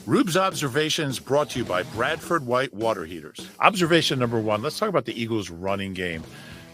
Rube's Observations brought to you by Bradford White Water Heaters. Observation number one, let's talk about the Eagles' running game.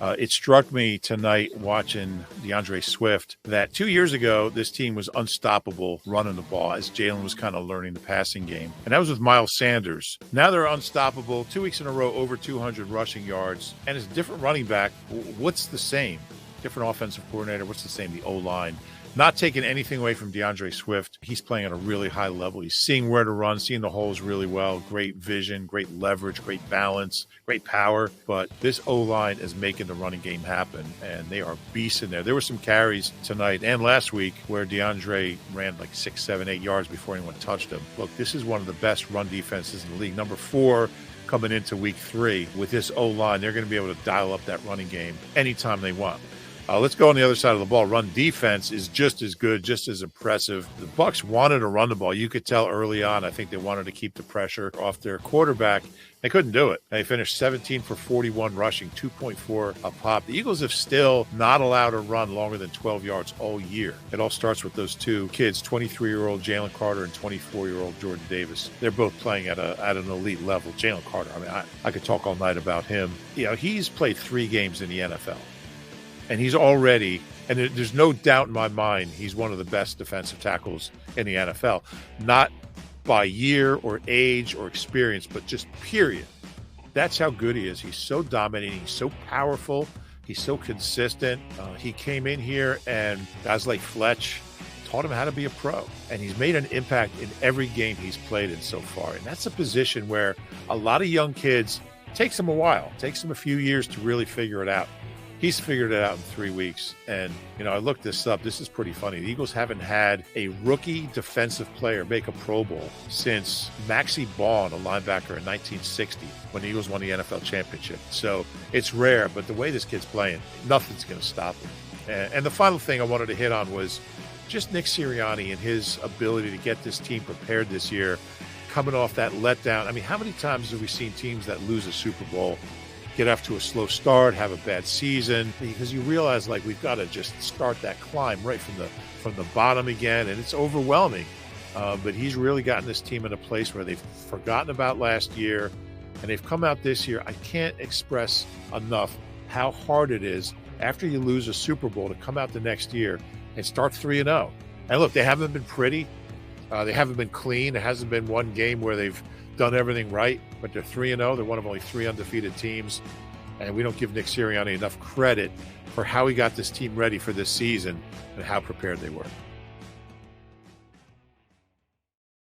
It struck me tonight watching DeAndre Swift that 2 years ago, this team was unstoppable running the ball as Jalen was kind of learning the passing game. And that was with Miles Sanders. Now they're unstoppable. 2 weeks in a row, over 200 rushing yards. And it's a different running back. What's the same? Different offensive coordinator. What's the same? The O-line. Not taking anything away from DeAndre Swift. He's playing at a really high level. He's seeing where to run, seeing the holes really well. Great vision, great leverage, great balance, great power. But this O-line is making the running game happen, and they are beasts in there. There were some carries tonight and last week where DeAndre ran like 6, 7, 8 yards before anyone touched him. Look, this is one of the best run defenses in the league. Number 4 coming into week 3 with this O-line. They're going to be able to dial up that running game anytime they want. Let's go on the other side of the ball. Run defense is just as good, just as impressive. The Bucs wanted to run the ball. You could tell early on, I think they wanted to keep the pressure off their quarterback. They couldn't do it. They finished 17 for 41 rushing, 2.4 a pop. The Eagles have still not allowed a run longer than 12 yards all year. It all starts with those two kids, 23-year-old Jalen Carter and 24-year-old Jordan Davis. They're both playing at an elite level. Jalen Carter, I mean, I could talk all night about him. You know, he's played 3 games in the NFL. And he's already, and there's no doubt in my mind, he's one of the best defensive tackles in the NFL. Not by year or age or experience, but just period. That's how good he is. He's so dominating. He's so powerful. He's so consistent. He came in here and guys like Fletch taught him how to be a pro. And he's made an impact in every game he's played in so far. And that's a position where a lot of young kids, it takes them a while. It takes them a few years to really figure it out. He's figured it out in 3 weeks. And, you know, I looked this up. This is pretty funny. The Eagles haven't had a rookie defensive player make a Pro Bowl since Maxie Baughan, a linebacker in 1960, when the Eagles won the NFL championship. So it's rare, but the way this kid's playing, nothing's going to stop him. And the final thing I wanted to hit on was just Nick Sirianni and his ability to get this team prepared this year, coming off that letdown. I mean, how many times have we seen teams that lose a Super Bowl get off to a slow start, have a bad season, because you realize, like, we've got to just start that climb right from the bottom again, and it's overwhelming. But he's really gotten this team in a place where they've forgotten about last year, and they've come out this year. I can't express enough how hard it is after you lose a Super Bowl to come out the next year and start 3-0. And look, they haven't been pretty. They haven't been clean. There hasn't been one game where they've done everything right, but they're 3-0. They're one of only 3 undefeated teams, and we don't give Nick Sirianni enough credit for how he got this team ready for this season and how prepared they were.